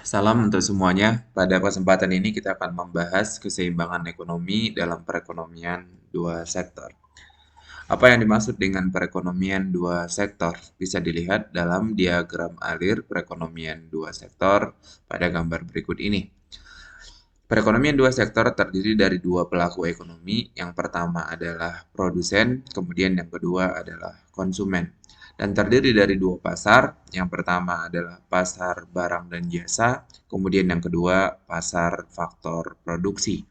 Salam untuk semuanya. Pada kesempatan ini kita akan membahas keseimbangan ekonomi dalam perekonomian dua sektor. Apa yang dimaksud dengan perekonomian dua sektor? Bisa dilihat dalam diagram alir perekonomian dua sektor pada gambar berikut ini. Perekonomian dua sektor terdiri dari dua pelaku ekonomi. Yang pertama adalah produsen, kemudian yang kedua adalah konsumen. Dan terdiri dari dua pasar. Yang pertama adalah pasar barang dan jasa, kemudian yang kedua pasar faktor produksi.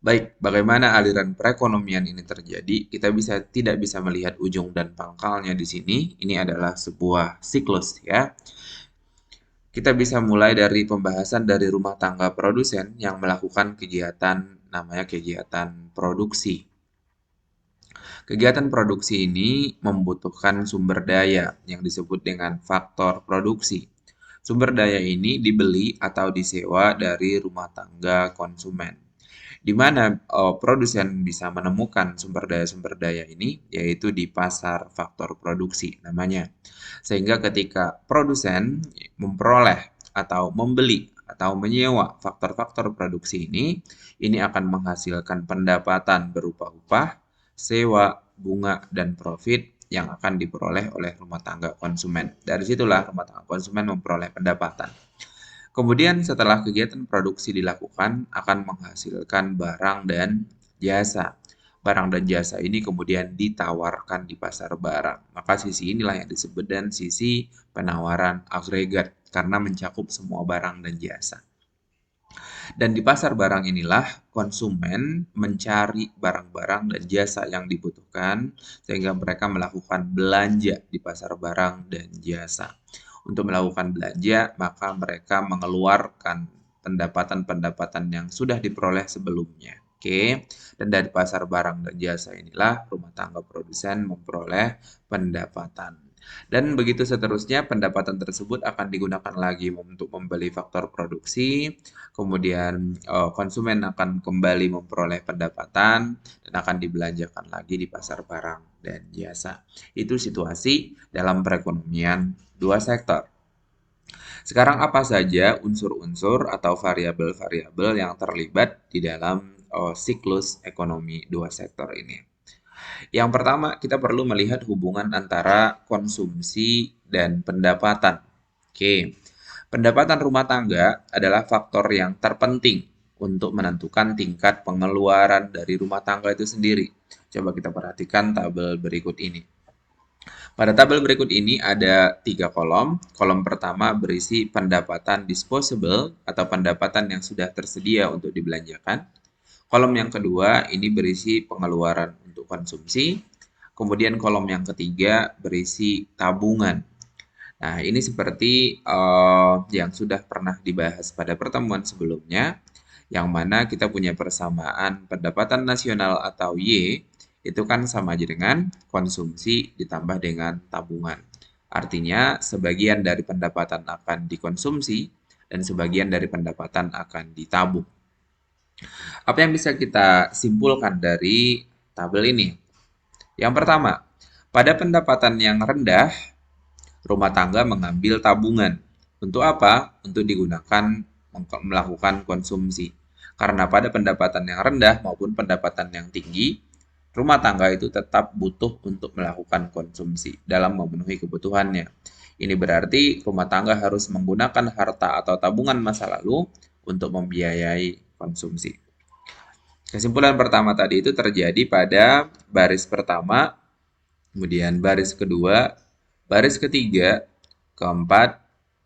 Baik, bagaimana aliran perekonomian ini terjadi? Kita tidak bisa melihat ujung dan pangkalnya di sini. Ini adalah sebuah siklus ya. Kita bisa mulai dari pembahasan dari rumah tangga produsen yang melakukan kegiatan namanya kegiatan produksi. Kegiatan produksi ini membutuhkan sumber daya yang disebut dengan faktor produksi. Sumber daya ini dibeli atau disewa dari rumah tangga konsumen. Di mana produsen bisa menemukan sumber daya ini, yaitu di pasar faktor produksi namanya. Sehingga ketika produsen memperoleh atau membeli atau menyewa faktor-faktor produksi ini akan menghasilkan pendapatan berupa upah, sewa, bunga, dan profit yang akan diperoleh oleh rumah tangga konsumen. Dari situlah rumah tangga konsumen memperoleh pendapatan. Kemudian setelah kegiatan produksi dilakukan akan menghasilkan barang dan jasa. Barang dan jasa ini kemudian ditawarkan di pasar barang. Maka sisi inilah yang disebut dengan sisi penawaran agregat karena mencakup semua barang dan jasa. Dan di pasar barang inilah konsumen mencari barang-barang dan jasa yang dibutuhkan sehingga mereka melakukan belanja di pasar barang dan jasa. Untuk melakukan belanja, maka mereka mengeluarkan pendapatan-pendapatan yang sudah diperoleh sebelumnya. Oke, dan dari pasar barang dan jasa inilah rumah tangga produsen memperoleh pendapatan. Dan begitu seterusnya, pendapatan tersebut akan digunakan lagi untuk membeli faktor produksi, kemudian konsumen akan kembali memperoleh pendapatan dan akan dibelanjakan lagi di pasar barang dan jasa. Itu situasi dalam perekonomian dua sektor. Sekarang apa saja unsur-unsur atau variabel-variabel yang terlibat di dalam siklus ekonomi dua sektor ini? Yang pertama, kita perlu melihat hubungan antara konsumsi dan pendapatan. Oke, pendapatan rumah tangga adalah faktor yang terpenting untuk menentukan tingkat pengeluaran dari rumah tangga itu sendiri. Coba kita perhatikan tabel berikut ini. Pada tabel berikut ini ada 3 kolom. Kolom pertama berisi pendapatan disposable atau pendapatan yang sudah tersedia untuk dibelanjakan. Kolom yang kedua ini berisi pengeluaran untuk konsumsi. Kemudian kolom yang ketiga berisi tabungan. Nah, ini seperti yang sudah pernah dibahas pada pertemuan sebelumnya, yang mana kita punya persamaan pendapatan nasional atau Y, itu kan sama aja dengan konsumsi ditambah dengan tabungan. Artinya, sebagian dari pendapatan akan dikonsumsi dan sebagian dari pendapatan akan ditabung. Apa yang bisa kita simpulkan dari tabel ini? Yang pertama, pada pendapatan yang rendah, rumah tangga mengambil tabungan. Untuk apa? Untuk digunakan melakukan konsumsi. Karena pada pendapatan yang rendah maupun pendapatan yang tinggi, rumah tangga itu tetap butuh untuk melakukan konsumsi dalam memenuhi kebutuhannya. Ini berarti rumah tangga harus menggunakan harta atau tabungan masa lalu untuk membiayai konsumsi. Kesimpulan pertama tadi itu terjadi pada baris pertama, kemudian baris kedua, baris ketiga, keempat,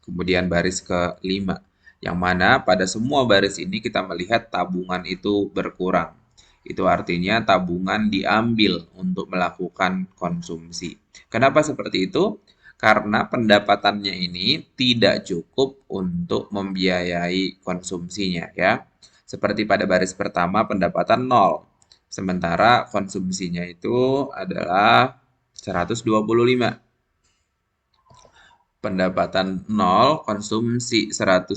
kemudian baris kelima. Yang mana pada semua baris ini kita melihat tabungan itu berkurang. Itu artinya tabungan diambil untuk melakukan konsumsi. Kenapa seperti itu? Karena pendapatannya ini tidak cukup untuk membiayai konsumsinya ya. Seperti pada baris pertama pendapatan nol. Sementara konsumsinya itu adalah 125. Pendapatan nol, konsumsi 125,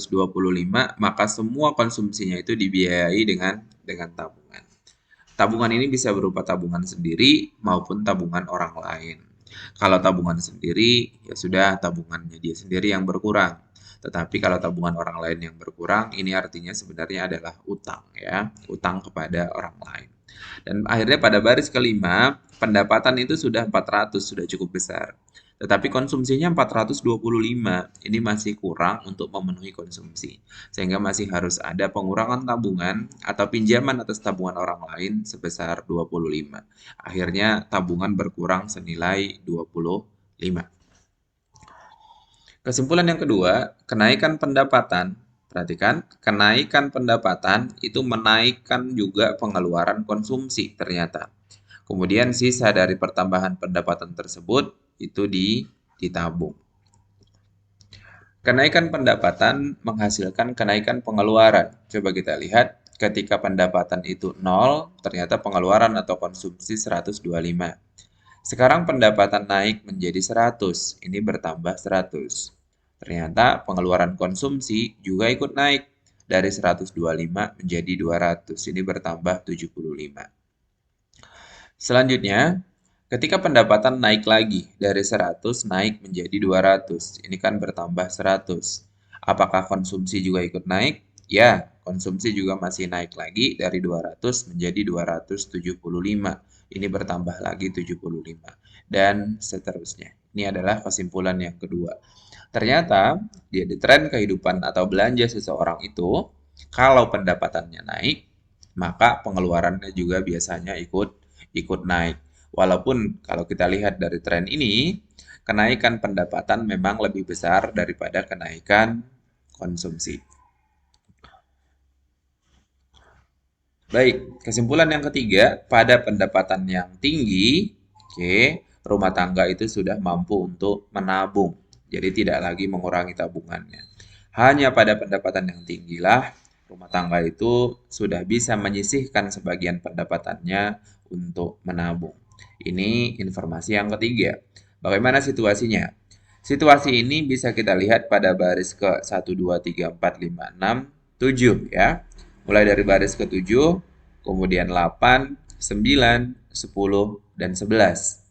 maka semua konsumsinya itu dibiayai dengan tabungan. Tabungan ini bisa berupa tabungan sendiri maupun tabungan orang lain. Kalau tabungan sendiri, ya sudah tabungannya dia sendiri yang berkurang. Tetapi kalau tabungan orang lain yang berkurang, ini artinya sebenarnya adalah utang ya, utang kepada orang lain. Dan akhirnya pada baris kelima, pendapatan itu sudah 400, sudah cukup besar. Tetapi konsumsinya 425, ini masih kurang untuk memenuhi konsumsi. Sehingga masih harus ada pengurangan tabungan atau pinjaman atas tabungan orang lain sebesar 25. Akhirnya tabungan berkurang senilai 25. Kesimpulan yang kedua, kenaikan pendapatan. Perhatikan, kenaikan pendapatan itu menaikkan juga pengeluaran konsumsi ternyata. Kemudian sisa dari pertambahan pendapatan tersebut itu ditabung. Kenaikan pendapatan menghasilkan kenaikan pengeluaran. Coba kita lihat, ketika pendapatan itu 0, ternyata pengeluaran atau konsumsi 125. Sekarang pendapatan naik menjadi 100, ini bertambah 100. Ternyata pengeluaran konsumsi juga ikut naik dari 125 menjadi 200, ini bertambah 75. Selanjutnya, ketika pendapatan naik lagi dari 100 naik menjadi 200, ini kan bertambah 100. Apakah konsumsi juga ikut naik? Ya, konsumsi juga masih naik lagi dari 200 menjadi 275. Ini bertambah lagi 75 dan seterusnya. Ini adalah kesimpulan yang kedua. Ternyata di tren kehidupan atau belanja seseorang itu, kalau pendapatannya naik, maka pengeluarannya juga biasanya ikut naik. Walaupun kalau kita lihat dari tren ini, kenaikan pendapatan memang lebih besar daripada kenaikan konsumsi. Baik, kesimpulan yang ketiga, pada pendapatan yang tinggi, rumah tangga itu sudah mampu untuk menabung. Jadi tidak lagi mengurangi tabungannya. Hanya pada pendapatan yang tinggilah rumah tangga itu sudah bisa menyisihkan sebagian pendapatannya untuk menabung. Ini informasi yang ketiga. Bagaimana situasinya? Situasi ini bisa kita lihat pada baris ke 1, 2, 3, 4, 5, 6, 7 ya. Mulai dari baris ke-7, kemudian 8, 9, 10, dan 11.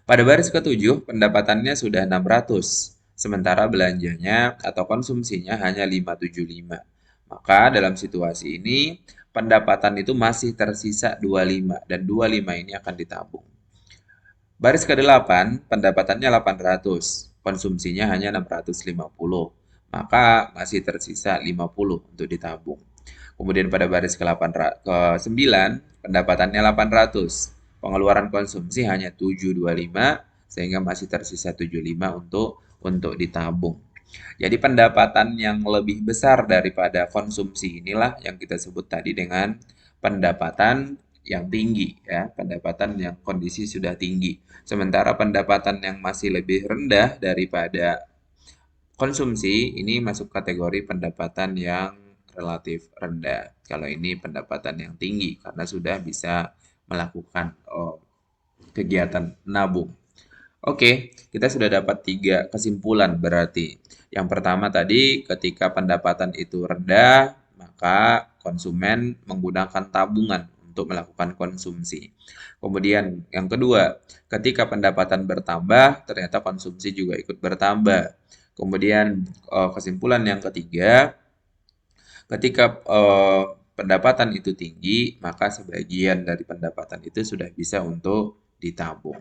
Pada baris ke-7, pendapatannya sudah 600, sementara belanjanya atau konsumsinya hanya 575. Maka dalam situasi ini, pendapatan itu masih tersisa 25, dan 25 ini akan ditabung. Baris ke-8, pendapatannya 800, konsumsinya hanya 650, maka masih tersisa 50 untuk ditabung. Kemudian pada baris ke-9, pendapatannya 800, pengeluaran konsumsi hanya 725, sehingga masih tersisa 75 untuk ditabung. Jadi pendapatan yang lebih besar daripada konsumsi inilah yang kita sebut tadi dengan pendapatan yang tinggi ya, pendapatan yang kondisi sudah tinggi. Sementara pendapatan yang masih lebih rendah daripada konsumsi ini masuk kategori pendapatan yang relatif rendah. Kalau ini pendapatan yang tinggi karena sudah bisa melakukan kegiatan nabung. Oke, kita sudah dapat 3 kesimpulan berarti. Yang pertama tadi, ketika pendapatan itu rendah, maka konsumen menggunakan tabungan untuk melakukan konsumsi. Kemudian yang kedua, ketika pendapatan bertambah, ternyata konsumsi juga ikut bertambah. Kemudian kesimpulan yang ketiga, ketika pendapatan itu tinggi, maka sebagian dari pendapatan itu sudah bisa untuk ditabung.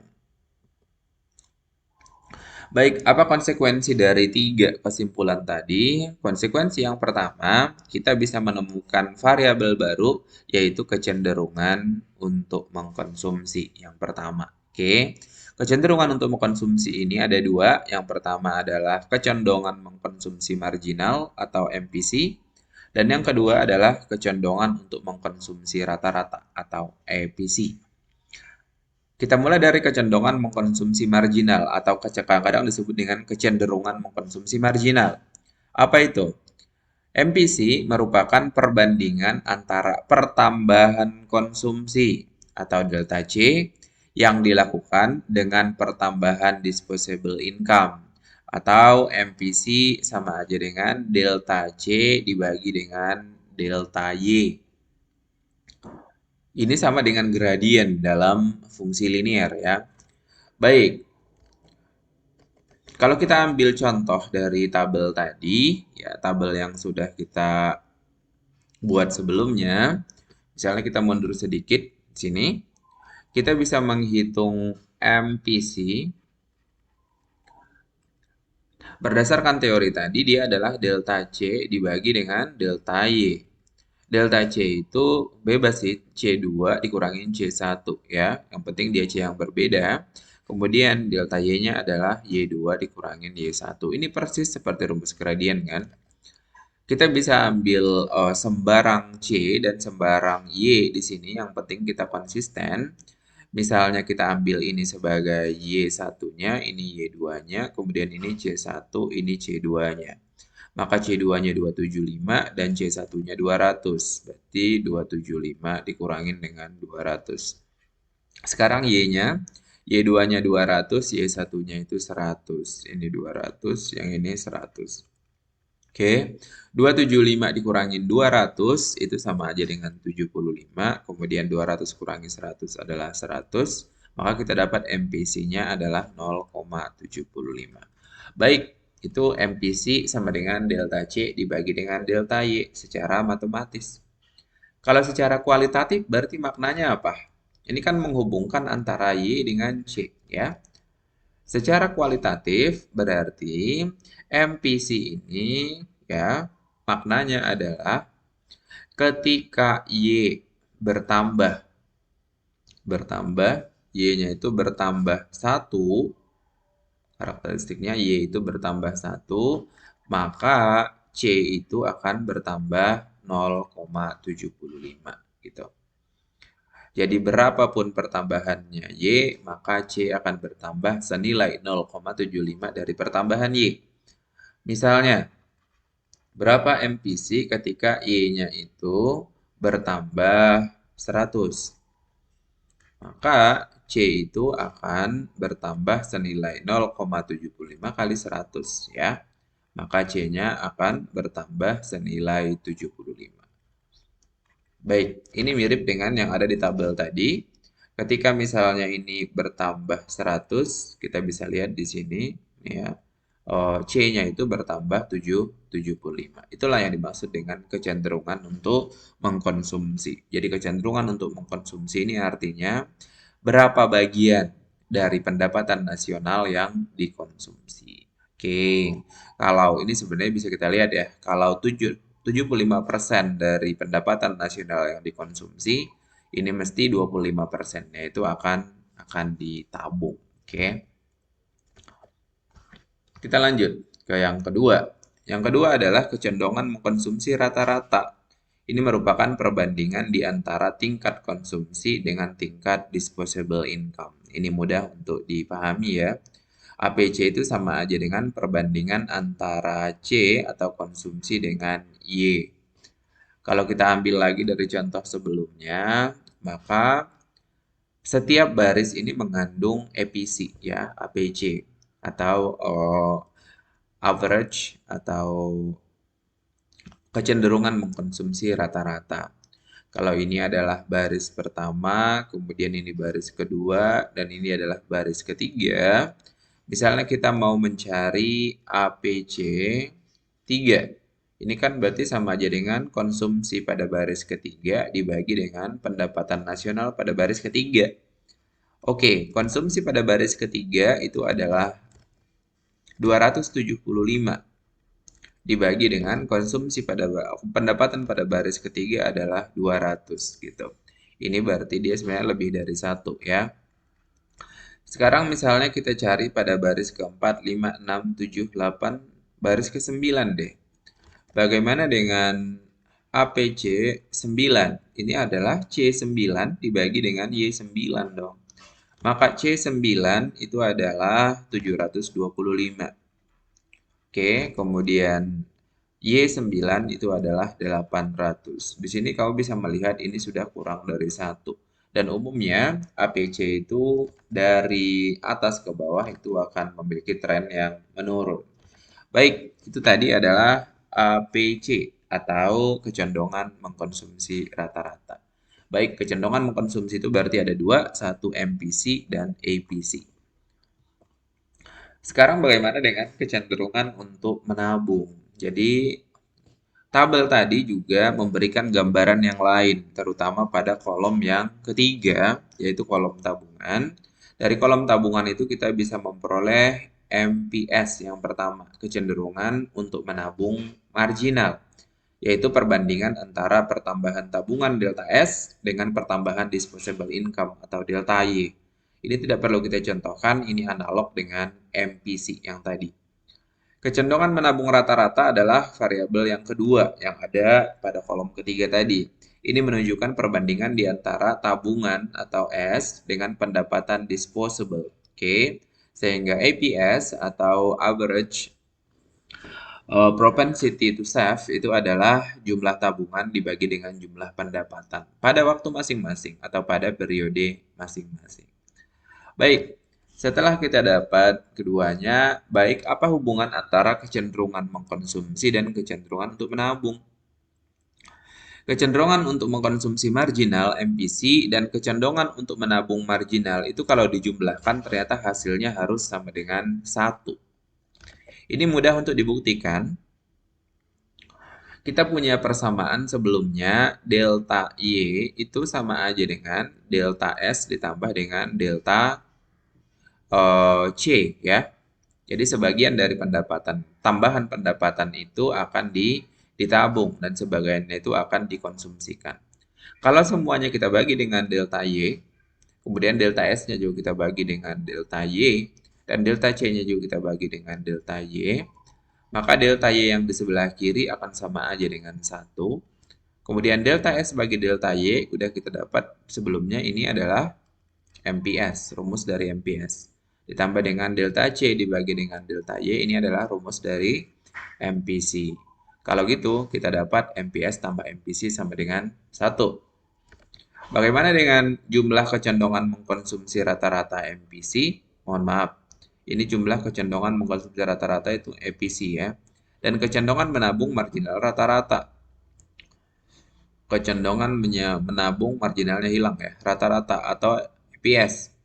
Baik, apa konsekuensi dari 3 kesimpulan tadi? Konsekuensi yang pertama, kita bisa menemukan variabel baru, yaitu kecenderungan untuk mengkonsumsi. Yang pertama, oke. Kecenderungan untuk mengkonsumsi ini ada 2. Yang pertama adalah kecenderungan mengkonsumsi marginal atau MPC. Dan yang kedua adalah kecenderungan untuk mengkonsumsi rata-rata atau EPC. Kita mulai dari kecenderungan mengkonsumsi marginal atau kadang-kadang disebut dengan kecenderungan mengkonsumsi marginal. Apa itu? MPC merupakan perbandingan antara pertambahan konsumsi atau delta C yang dilakukan dengan pertambahan disposable income atau MPC sama aja dengan delta C dibagi dengan delta Y. Ini sama dengan gradien dalam fungsi linier ya. Baik, Kalau kita ambil contoh dari tabel tadi, ya tabel yang sudah kita buat sebelumnya, misalnya kita mundur sedikit sini, kita bisa menghitung MPC. Berdasarkan teori tadi, dia adalah delta C dibagi dengan delta Y. Delta C itu bebas sih, C2 dikurangin C1 ya. Yang penting dia C yang berbeda. Kemudian delta Y-nya adalah Y2 dikurangin Y1. Ini persis seperti rumus gradien kan. Kita bisa ambil sembarang C dan sembarang Y di sini. Yang penting kita konsisten. Misalnya kita ambil ini sebagai Y1-nya, ini Y2-nya, kemudian ini C1, ini C2-nya. Maka C2-nya 275 dan C1-nya 200. Berarti 275 dikurangin dengan 200. Sekarang Y-nya, Y2-nya 200, Y1-nya itu 100. Ini 200, yang ini 100. Oke, 275 dikurangin 200 itu sama aja dengan 75. Kemudian 200 kurangi 100 adalah 100. Maka kita dapat MPC-nya adalah 0,75. Baik, itu MPC sama dengan delta C dibagi dengan delta Y secara matematis. Kalau secara kualitatif berarti maknanya apa? Ini kan menghubungkan antara Y dengan C ya. Secara kualitatif berarti MPC ini ya maknanya adalah ketika Y bertambah Y-nya itu bertambah 1, karakteristiknya Y itu bertambah 1, maka C itu akan bertambah 0,75 gitu. Jadi berapapun pertambahannya Y, maka C akan bertambah senilai 0,75 dari pertambahan Y. Misalnya, berapa MPC ketika Y-nya itu bertambah 100? Maka C itu akan bertambah senilai 0,75 kali 100 ya. Maka C-nya akan bertambah senilai 75. Baik, ini mirip dengan yang ada di tabel tadi. Ketika misalnya ini bertambah 100, kita bisa lihat di sini ya. C-nya itu bertambah 75. Itulah yang dimaksud dengan kecenderungan untuk mengkonsumsi. Jadi kecenderungan untuk mengkonsumsi ini artinya berapa bagian dari pendapatan nasional yang dikonsumsi. Oke, kalau ini sebenarnya bisa kita lihat ya, kalau 75% dari pendapatan nasional yang dikonsumsi, ini mesti 25%-nya itu akan ditabung. Oke. Kita lanjut ke yang kedua. Yang kedua adalah kecenderungan mengkonsumsi rata-rata. Ini merupakan perbandingan di antara tingkat konsumsi dengan tingkat disposable income. Ini mudah untuk dipahami ya. APC itu sama aja dengan perbandingan antara C atau konsumsi dengan Y. Kalau kita ambil lagi dari contoh sebelumnya, maka setiap baris ini mengandung EPC ya, APC atau average atau kecenderungan mengkonsumsi rata-rata. Kalau ini adalah baris pertama, kemudian ini baris kedua, dan ini adalah baris ketiga. Misalnya kita mau mencari APC 3. Ini kan berarti sama aja dengan konsumsi pada baris ketiga dibagi dengan pendapatan nasional pada baris ketiga. Oke, konsumsi pada baris ketiga itu adalah 275 dibagi dengan konsumsi pada pendapatan pada baris ketiga adalah 200 gitu. Ini berarti dia sebenarnya lebih dari 1 ya. Sekarang misalnya kita cari pada baris keempat, 5, 6, 7, 8, baris ke-9 deh. Bagaimana dengan APC 9? Ini adalah C9 dibagi dengan Y9 dong. Maka C9 itu adalah 725. Oke, kemudian Y9 itu adalah 800. Di sini kamu bisa melihat ini sudah kurang dari 1. Dan umumnya APC itu dari atas ke bawah itu akan memiliki tren yang menurun. Baik, itu tadi adalah APC atau kecenderungan mengkonsumsi rata-rata. Baik, kecenderungan mengkonsumsi itu berarti ada dua, satu MPC dan APC. Sekarang bagaimana dengan kecenderungan untuk menabung? Jadi, tabel tadi juga memberikan gambaran yang lain, terutama pada kolom yang ketiga, yaitu kolom tabungan. Dari kolom tabungan itu kita bisa memperoleh MPS yang pertama, kecenderungan untuk menabung marginal, yaitu perbandingan antara pertambahan tabungan delta S dengan pertambahan disposable income atau delta Y. Ini tidak perlu kita contohkan, ini analog dengan MPC yang tadi. Kecenderungan menabung rata-rata adalah variabel yang kedua yang ada pada kolom ketiga tadi. Ini menunjukkan perbandingan di antara tabungan atau S dengan pendapatan disposable. Oke, sehingga APS atau average propensity to save itu adalah jumlah tabungan dibagi dengan jumlah pendapatan pada waktu masing-masing atau pada periode masing-masing. Baik, setelah kita dapat keduanya, baik apa hubungan antara kecenderungan mengkonsumsi dan kecenderungan untuk menabung? Kecenderungan untuk mengkonsumsi marginal MPC dan kecenderungan untuk menabung marginal itu kalau dijumlahkan ternyata hasilnya harus sama dengan 1. Ini mudah untuk dibuktikan. Kita punya persamaan sebelumnya, delta Y itu sama aja dengan delta S ditambah dengan delta C ya. Jadi sebagian dari pendapatan, tambahan pendapatan itu akan ditabung dan sebagiannya itu akan dikonsumsikan. Kalau semuanya kita bagi dengan delta Y, kemudian delta S-nya juga kita bagi dengan delta Y, dan delta C-nya juga kita bagi dengan delta Y, maka delta Y yang di sebelah kiri akan sama aja dengan 1. Kemudian delta S bagi delta Y, udah kita dapat sebelumnya ini adalah MPS, rumus dari MPS. Ditambah dengan delta C dibagi dengan delta Y, ini adalah rumus dari MPC. Kalau gitu, kita dapat MPS tambah MPC sama dengan 1. Bagaimana dengan jumlah kecenderungan mengkonsumsi rata-rata MPC? Mohon maaf, ini jumlah kecenderungan mengkonsumsi rata-rata itu EPC ya. Dan kecenderungan menabung marginal rata-rata. Kecenderungan menabung marginalnya hilang ya, rata-rata atau EPS.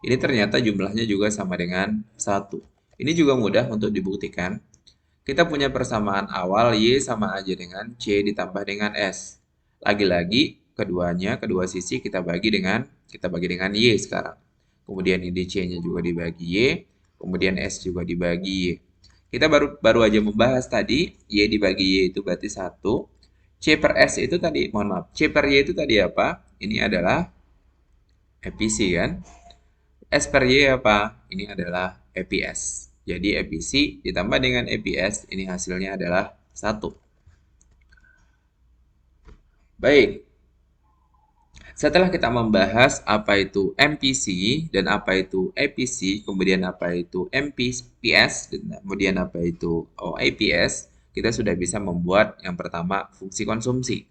Ini ternyata jumlahnya juga sama dengan 1. Ini juga mudah untuk dibuktikan. Kita punya persamaan awal Y sama aja dengan C ditambah dengan S. Lagi-lagi kedua sisi kita bagi dengan Y sekarang. Kemudian ini C-nya juga dibagi Y, kemudian S juga dibagi Y. Kita baru aja membahas tadi, Y dibagi Y itu berarti 1. C per S itu tadi, mohon maaf, C per Y itu tadi apa? Ini adalah efisi kan? S per Y apa? Ini adalah EPS. Jadi EPC ditambah dengan EPS, ini hasilnya adalah 1. Baik, setelah kita membahas apa itu MPC dan apa itu EPC, kemudian apa itu MPS, dan kemudian apa itu APS, kita sudah bisa membuat yang pertama fungsi konsumsi.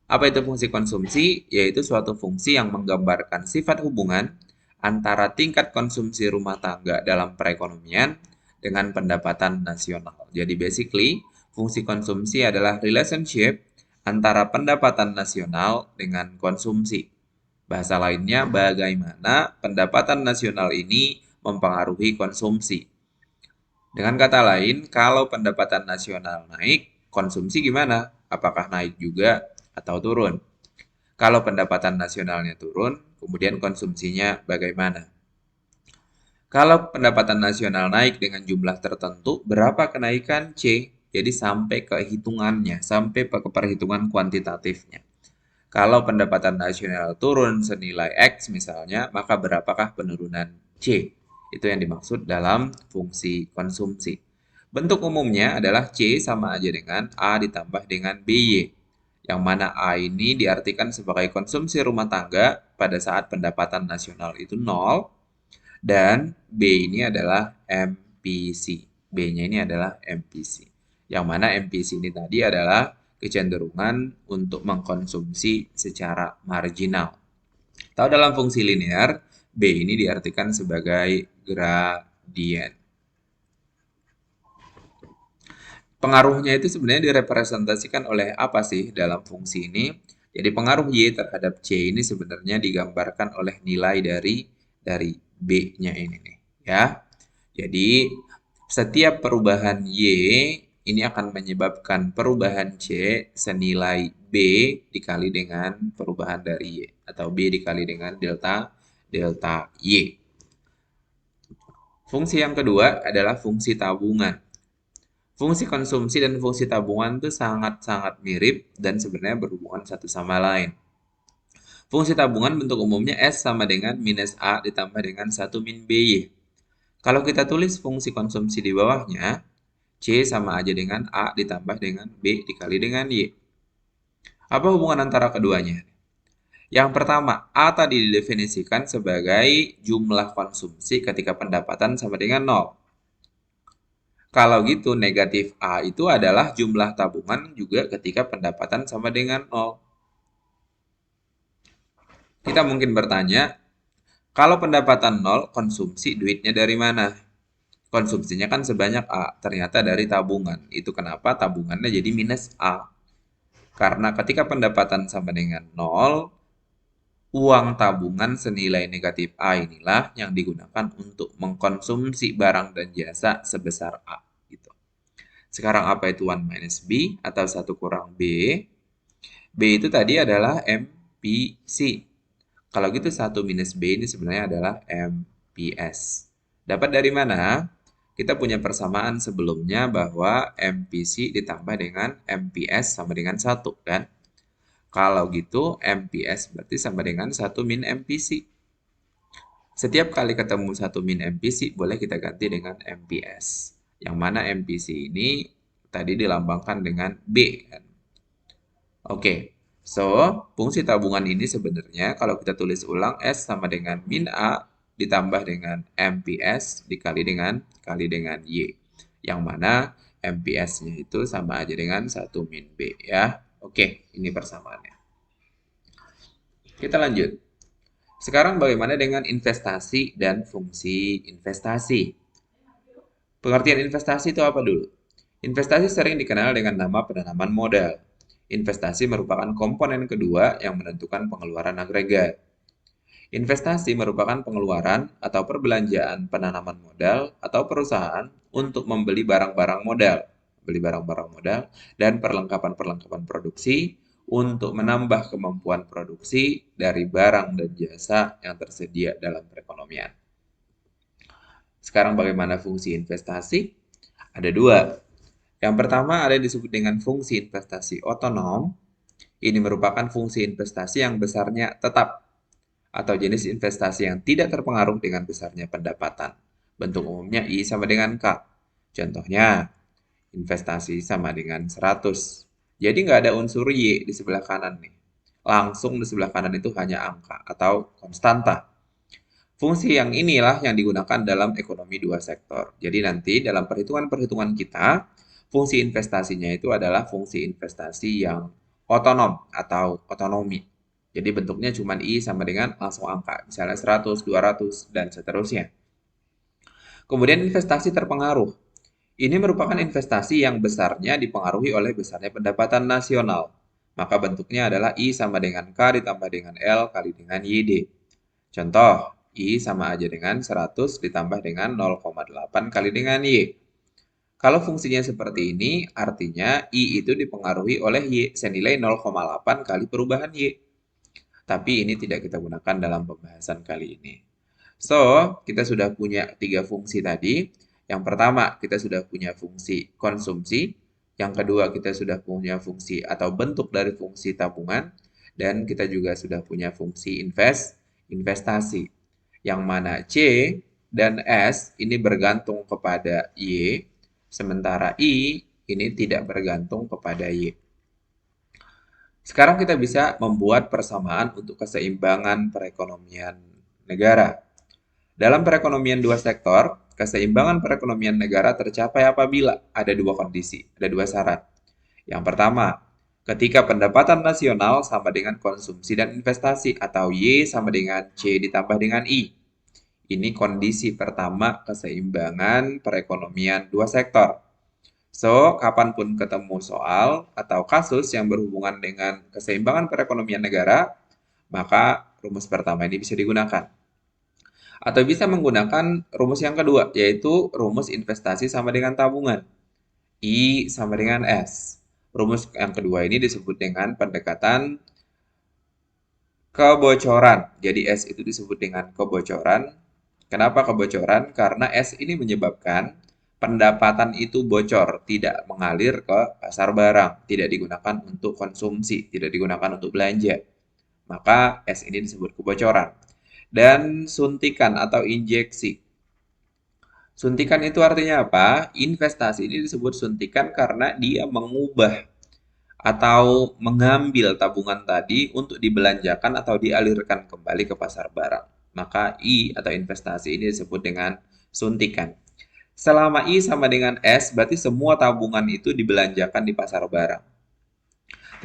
Apa itu fungsi konsumsi? Yaitu suatu fungsi yang menggambarkan sifat hubungan antara tingkat konsumsi rumah tangga dalam perekonomian dengan pendapatan nasional. Jadi basically, fungsi konsumsi adalah relationship antara pendapatan nasional dengan konsumsi. Bahasa lainnya, bagaimana pendapatan nasional ini mempengaruhi konsumsi. Dengan kata lain, kalau pendapatan nasional naik, konsumsi gimana? Apakah naik juga atau turun? Kalau pendapatan nasionalnya turun, kemudian konsumsinya bagaimana? Kalau pendapatan nasional naik dengan jumlah tertentu, berapa kenaikan C? Jadi sampai ke hitungannya, sampai ke perhitungan kuantitatifnya. Kalau pendapatan nasional turun senilai X misalnya, maka berapakah penurunan C? Itu yang dimaksud dalam fungsi konsumsi. Bentuk umumnya adalah C sama aja dengan A ditambah dengan BY. Yang mana A ini diartikan sebagai konsumsi rumah tangga pada saat pendapatan nasional itu 0, dan B ini adalah MPC. B-nya ini adalah MPC. Yang mana MPC ini tadi adalah kecenderungan untuk mengkonsumsi secara marginal. Atau dalam fungsi linear, B ini diartikan sebagai gradien. Pengaruhnya itu sebenarnya direpresentasikan oleh apa sih dalam fungsi ini? Jadi pengaruh Y terhadap C ini sebenarnya digambarkan oleh nilai dari B-nya ini nih, ya. Jadi, setiap perubahan Y ini akan menyebabkan perubahan C senilai B dikali dengan perubahan dari Y. Atau B dikali dengan delta Y. Fungsi yang kedua adalah fungsi tabungan. Fungsi konsumsi dan fungsi tabungan itu sangat-sangat mirip dan sebenarnya berhubungan satu sama lain. Fungsi tabungan bentuk umumnya S sama dengan minus A ditambah dengan 1 min BY. Kalau kita tulis fungsi konsumsi di bawahnya, C sama aja dengan A ditambah dengan B dikali dengan Y. Apa hubungan antara keduanya? Yang pertama, A tadi didefinisikan sebagai jumlah konsumsi ketika pendapatan sama dengan 0. Kalau gitu, negatif A itu adalah jumlah tabungan juga ketika pendapatan sama dengan 0. Kita mungkin bertanya, kalau pendapatan 0, konsumsi duitnya dari mana? Konsumsinya kan sebanyak A, ternyata dari tabungan. Itu kenapa tabungannya jadi minus A. Karena ketika pendapatan sama dengan 0, uang tabungan senilai negatif A inilah yang digunakan untuk mengkonsumsi barang dan jasa sebesar A. Gitu. Sekarang apa itu 1 minus B atau 1 kurang B? B itu tadi adalah MPC. Kalau gitu 1 minus B ini sebenarnya adalah MPS. Dapat dari mana? Kita punya persamaan sebelumnya bahwa MPC ditambah dengan MPS sama dengan 1, kan? Kalau gitu MPS berarti sama dengan 1 min MPC. Setiap kali ketemu 1 min MPC boleh kita ganti dengan MPS. Yang mana MPC ini tadi dilambangkan dengan B, kan? Oke, so fungsi tabungan ini sebenarnya kalau kita tulis ulang S sama dengan min A ditambah dengan MPS kali dengan Y. Yang mana MPS-nya itu sama aja dengan 1 min B ya. Oke, ini persamaannya. Kita lanjut. Sekarang bagaimana dengan investasi dan fungsi investasi? Pengertian investasi itu apa dulu? Investasi sering dikenal dengan nama penanaman modal. Investasi merupakan komponen kedua yang menentukan pengeluaran agregat. Investasi merupakan pengeluaran atau perbelanjaan penanaman modal atau perusahaan untuk membeli barang-barang modal, dan perlengkapan-perlengkapan produksi untuk menambah kemampuan produksi dari barang dan jasa yang tersedia dalam perekonomian. Sekarang bagaimana fungsi investasi? Ada dua. Yang pertama ada yang disebut dengan fungsi investasi otonom. Ini merupakan fungsi investasi yang besarnya tetap atau jenis investasi yang tidak terpengaruh dengan besarnya pendapatan. Bentuk umumnya I sama dengan K. Contohnya, investasi sama dengan 100. Jadi nggak ada unsur Y di sebelah kanan nih. Langsung di sebelah kanan itu hanya angka atau konstanta. Fungsi yang inilah yang digunakan dalam ekonomi dua sektor. Jadi nanti dalam perhitungan-perhitungan kita, fungsi investasinya itu adalah fungsi investasi yang otonom atau otonomi. Jadi bentuknya cuma I sama dengan langsung angka, misalnya 100, 200, dan seterusnya. Kemudian investasi terpengaruh. Ini merupakan investasi yang besarnya dipengaruhi oleh besarnya pendapatan nasional. Maka bentuknya adalah I sama dengan K ditambah dengan L kali dengan YD. Contoh, I sama aja dengan 100 ditambah dengan 0,8 kali dengan Y. Kalau fungsinya seperti ini, artinya I itu dipengaruhi oleh Y senilai 0,8 kali perubahan Y. Tapi ini tidak kita gunakan dalam pembahasan kali ini. So, kita sudah punya 3 fungsi tadi. Yang pertama, kita sudah punya fungsi konsumsi. Yang kedua, kita sudah punya fungsi atau bentuk dari fungsi tabungan. Dan kita juga sudah punya fungsi investasi. Yang mana C dan S ini bergantung kepada Y, sementara I ini tidak bergantung kepada Y. Sekarang kita bisa membuat persamaan untuk keseimbangan perekonomian negara. Dalam perekonomian dua sektor, keseimbangan perekonomian negara tercapai apabila ada dua kondisi, ada dua syarat. Yang pertama, ketika pendapatan nasional sama dengan konsumsi dan investasi atau Y sama dengan C ditambah dengan I. Ini kondisi pertama keseimbangan perekonomian dua sektor. So, kapanpun ketemu soal atau kasus yang berhubungan dengan keseimbangan perekonomian negara, maka rumus pertama ini bisa digunakan. Atau bisa menggunakan rumus yang kedua, yaitu rumus investasi sama dengan tabungan. I sama dengan S. Rumus yang kedua ini disebut dengan pendekatan kebocoran. Jadi S itu disebut dengan kebocoran. Kenapa kebocoran? Karena S ini menyebabkan pendapatan itu bocor, tidak mengalir ke pasar barang, tidak digunakan untuk konsumsi, tidak digunakan untuk belanja. Maka S ini disebut kebocoran. Dan suntikan atau injeksi. Suntikan itu artinya apa? Investasi ini disebut suntikan karena dia mengubah atau mengambil tabungan tadi untuk dibelanjakan atau dialirkan kembali ke pasar barang. Maka I atau investasi ini disebut dengan suntikan. Selama I sama dengan S, berarti semua tabungan itu dibelanjakan di pasar barang.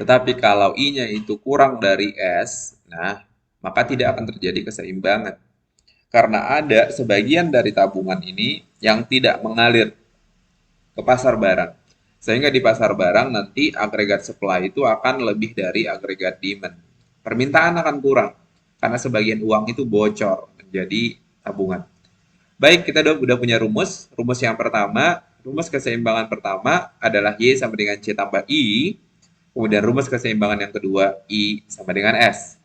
Tetapi kalau I-nya itu kurang dari S, nah, maka tidak akan terjadi keseimbangan. Karena ada sebagian dari tabungan ini yang tidak mengalir ke pasar barang. Sehingga di pasar barang nanti agregat supply itu akan lebih dari agregat demand. Permintaan akan kurang karena sebagian uang itu bocor menjadi tabungan. Baik, kita udah punya rumus. Rumus yang pertama, rumus keseimbangan pertama adalah Y sama dengan C tambah I. Kemudian rumus keseimbangan yang kedua, I sama dengan S.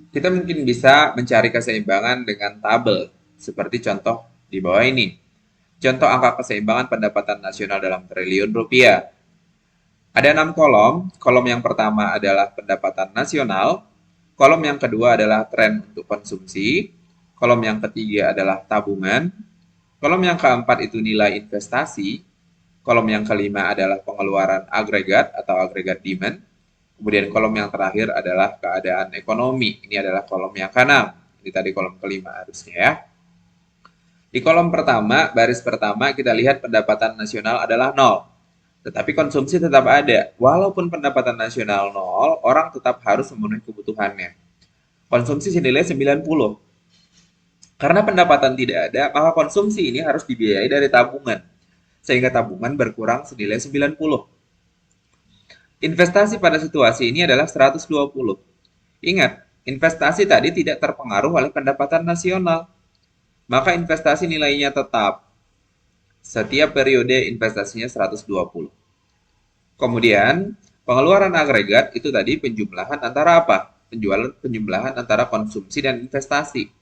Kita mungkin bisa mencari keseimbangan dengan tabel, seperti contoh di bawah ini. Contoh angka keseimbangan pendapatan nasional dalam triliun rupiah. Ada 6 kolom. Kolom yang pertama adalah pendapatan nasional. Kolom yang kedua adalah tren untuk konsumsi. Kolom yang ketiga adalah tabungan. Kolom yang keempat itu nilai investasi. Kolom yang kelima adalah pengeluaran agregat atau agregat demand. Kemudian kolom yang terakhir adalah keadaan ekonomi. Ini adalah kolom yang keenam. Ini tadi kolom kelima harusnya ya. Di kolom pertama, baris pertama, kita lihat pendapatan nasional adalah 0. Tetapi konsumsi tetap ada. Walaupun pendapatan nasional 0, orang tetap harus memenuhi kebutuhannya. Konsumsi senilai 90. Karena pendapatan tidak ada, maka konsumsi ini harus dibiayai dari tabungan. Sehingga tabungan berkurang senilai 90. Investasi pada situasi ini adalah 120. Ingat, investasi tadi tidak terpengaruh oleh pendapatan nasional. Maka investasi nilainya tetap. Setiap periode investasinya 120. Kemudian, pengeluaran agregat itu tadi penjumlahan antara apa? Penjumlahan antara konsumsi dan investasi.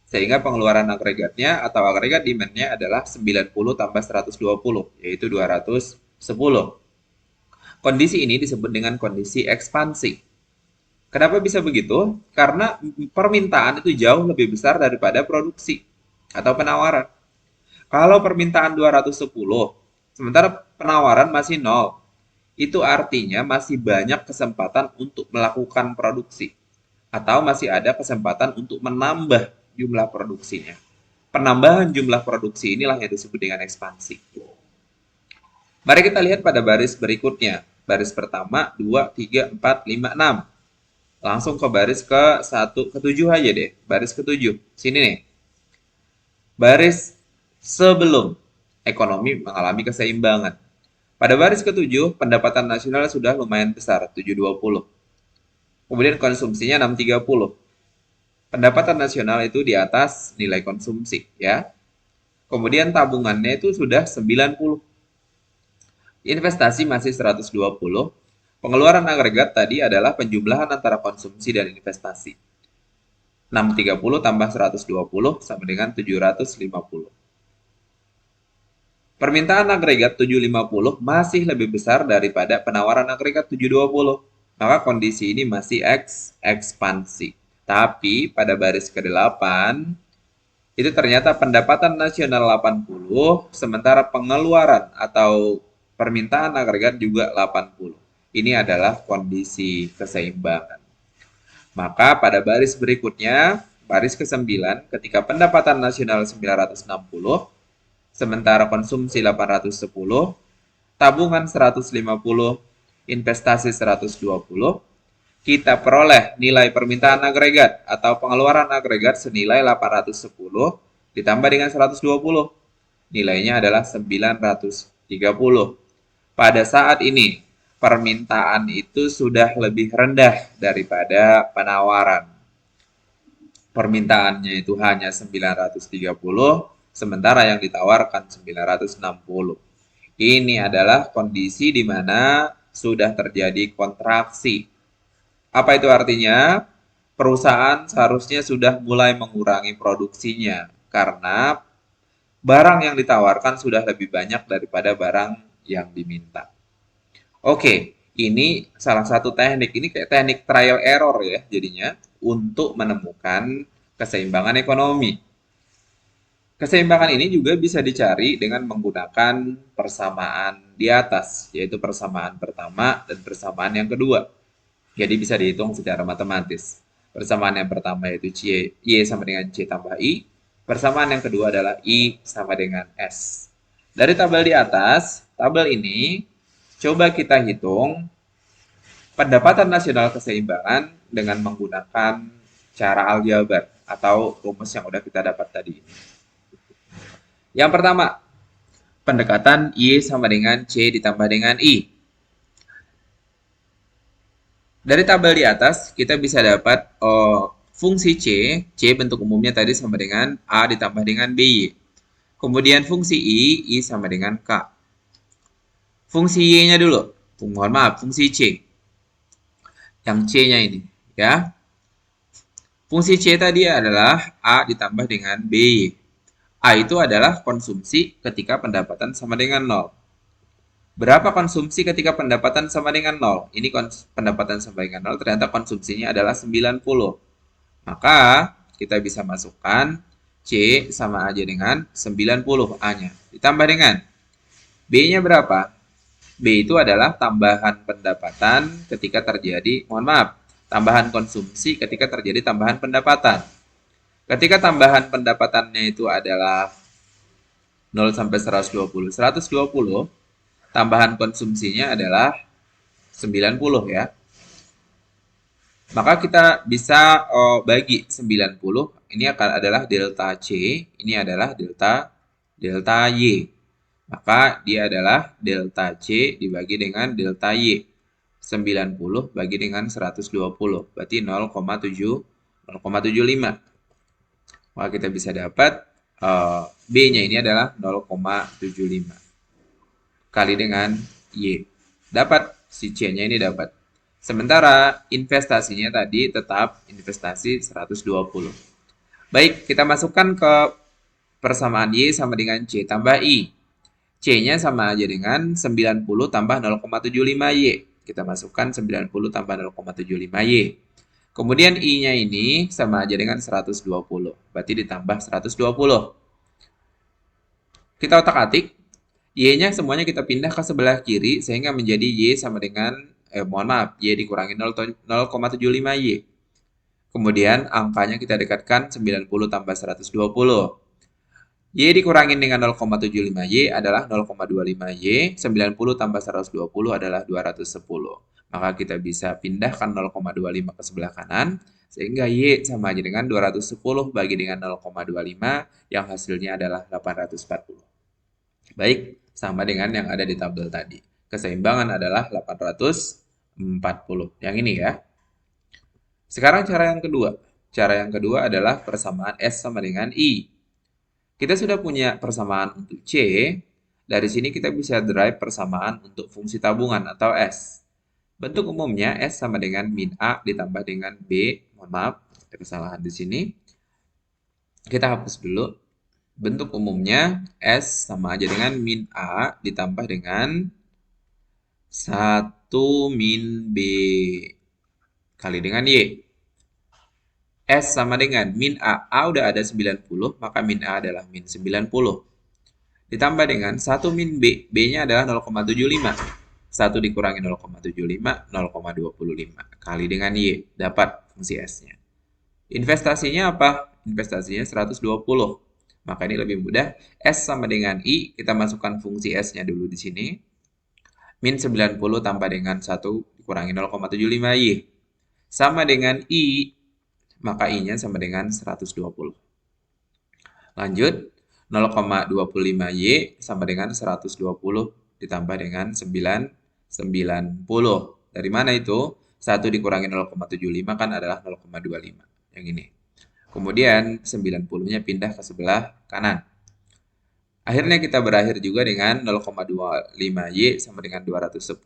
Sehingga pengeluaran agregatnya atau agregat demand-nya adalah 90 tambah 120, yaitu 210. Kondisi ini disebut dengan kondisi ekspansi. Kenapa bisa begitu? Karena permintaan itu jauh lebih besar daripada produksi atau penawaran. Kalau permintaan 210, sementara penawaran masih 0, itu artinya masih banyak kesempatan untuk melakukan produksi. Atau masih ada kesempatan untuk menambah jumlah produksinya. Penambahan jumlah produksi inilah yang disebut dengan ekspansi. Mari kita lihat pada baris berikutnya. Baris pertama, 2, 3, 4, 5, 6. Langsung ke baris ke-7 aja deh. Baris ke-7. Sini nih. Baris sebelum ekonomi mengalami keseimbangan. Pada baris ke-7, pendapatan nasional sudah lumayan besar, 720. Kemudian konsumsinya 630. Pendapatan nasional itu di atas nilai konsumsi, ya. Kemudian tabungannya itu sudah 90. Investasi masih 120. Pengeluaran agregat tadi adalah penjumlahan antara konsumsi dan investasi. 630 tambah 120 sama dengan 750. Permintaan agregat 750 masih lebih besar daripada penawaran agregat 720. Maka kondisi ini masih ekspansi. Tapi pada baris ke-8, itu ternyata pendapatan nasional 80, sementara pengeluaran atau permintaan agregat juga 80. Ini adalah kondisi keseimbangan. Maka pada baris berikutnya, baris ke-9, ketika pendapatan nasional 960, sementara konsumsi 810, tabungan 150, investasi 120, kita peroleh nilai permintaan agregat atau pengeluaran agregat senilai 810 ditambah dengan 120. Nilainya adalah 930. Pada saat ini, permintaan itu sudah lebih rendah daripada penawaran. permintaannya itu hanya 930, sementara yang ditawarkan 960. Ini adalah kondisi di mana sudah terjadi kontraksi. Apa itu artinya? Perusahaan seharusnya sudah mulai mengurangi produksinya karena barang yang ditawarkan sudah lebih banyak daripada barang yang diminta. Oke, ini salah satu teknik. Ini kayak teknik trial error ya jadinya untuk menemukan keseimbangan ekonomi. Keseimbangan ini juga bisa dicari dengan menggunakan persamaan di atas, yaitu persamaan pertama dan persamaan yang kedua. Jadi bisa dihitung secara matematis. Persamaan yang pertama yaitu Y sama dengan C tambah I. Persamaan yang kedua adalah I sama dengan S. Dari tabel di atas, tabel ini coba kita hitung pendapatan nasional keseimbangan dengan menggunakan cara aljabar atau rumus yang udah kita dapat tadi. Yang pertama, pendekatan Y sama dengan C ditambah dengan I. Dari tabel di atas, kita bisa dapat fungsi C bentuk umumnya tadi sama dengan A ditambah dengan BY. Kemudian fungsi I sama dengan K. Fungsi Y-nya dulu, mohon maaf, fungsi C. Yang C-nya ini, ya. Fungsi C tadi adalah A ditambah dengan BY. A itu adalah konsumsi ketika pendapatan sama dengan 0. Berapa konsumsi ketika pendapatan sama dengan 0? Ini pendapatan sama dengan 0, ternyata konsumsinya adalah 90. Maka kita bisa masukkan C sama aja dengan 90 A-nya. Ditambah dengan B-nya berapa? B itu adalah tambahan pendapatan ketika terjadi, mohon maaf, tambahan konsumsi ketika terjadi tambahan pendapatan. Ketika tambahan pendapatannya itu adalah 0 sampai 120. 120 tambahan konsumsinya adalah 90 ya. Maka kita bisa bagi 90, ini akan adalah delta C, ini adalah delta Y. Maka dia adalah delta C dibagi dengan delta Y. 90 bagi dengan 120, berarti 0,75. Maka kita bisa dapat B-nya ini adalah 0,75 kali dengan Y. Dapat si C-nya ini dapat. Sementara investasinya tadi tetap investasi 120. Baik, kita masukkan ke persamaan Y sama dengan C tambah I. C-nya sama aja dengan 90 tambah 0,75 Y. Kita masukkan 90 tambah 0,75 Y. Kemudian I-nya ini sama aja dengan 120. Berarti ditambah 120. Kita otak-atik. Y-nya semuanya kita pindah ke sebelah kiri sehingga menjadi Y sama dengan, mohon maaf, Y dikurangi 0,75 Y. Kemudian angkanya kita dekatkan 90 tambah 120. Y dikurangin dengan 0,75 Y adalah 0,25 Y. 90 tambah 120 adalah 210. Maka kita bisa pindahkan 0,25 ke sebelah kanan. Sehingga Y sama aja dengan 210 bagi dengan 0,25 yang hasilnya adalah 840. Baik, sama dengan yang ada di tabel tadi. Keseimbangan adalah 840. Yang ini ya. Sekarang cara yang kedua. Cara yang kedua adalah persamaan S sama dengan I. Kita sudah punya persamaan untuk C. Dari sini kita bisa derive persamaan untuk fungsi tabungan atau S. Bentuk umumnya S sama dengan min A ditambah dengan B. Mohon maaf, ada kesalahan di sini. Kita hapus dulu. Bentuk umumnya S sama aja dengan min A ditambah dengan 1 min B kali dengan Y. S sama dengan min A. A udah ada 90, maka min A adalah min 90. Ditambah dengan 1 min B. B-nya adalah 0,75. 1 dikurangi 0,75, 0,25. Kali dengan Y. Dapat fungsi S-nya. Investasinya apa? Investasinya 120. Maka ini lebih mudah. S sama dengan I, kita masukkan fungsi S-nya dulu di sini. Min 90 tambah dengan 1 dikurangi 0,75 Y. Sama dengan I, maka I-nya sama dengan 120. Lanjut, 0,25 Y sama dengan 120 ditambah dengan 90. Dari mana itu? 1 dikurangi 0,75 kan adalah 0,25. Yang ini. Kemudian 90-nya pindah ke sebelah kanan. Akhirnya kita berakhir juga dengan 0,25Y sama dengan 210,